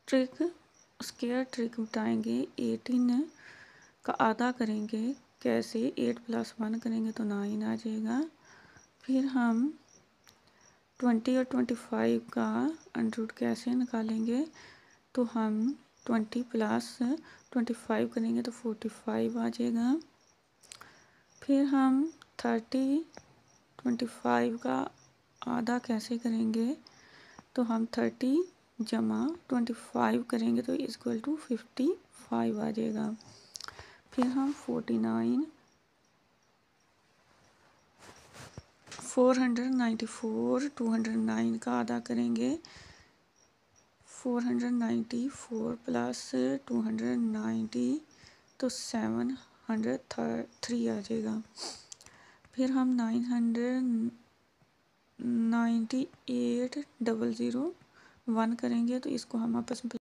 Trick square trick बताएंगे। 18 का आधा करेंगे कैसे, 8 + 1 करेंगे तो 9 आ जाएगा। फिर हम 20 और 25 का अंडर कैसे निकालेंगे, तो हम 20 + 25 करेंगे तो 45 आ जाएगा। फिर हम 30 25 का आधा कैसे करेंगे, तो हम 30 + 25 करेंगे तो इक्वल टू 55 आ जाएगा। फिर हम 494 209 का आधा करेंगे, 494 + 290 तो 703 आ जाएगा। फिर हम 998 001 करेंगे तो इसको हम आपस में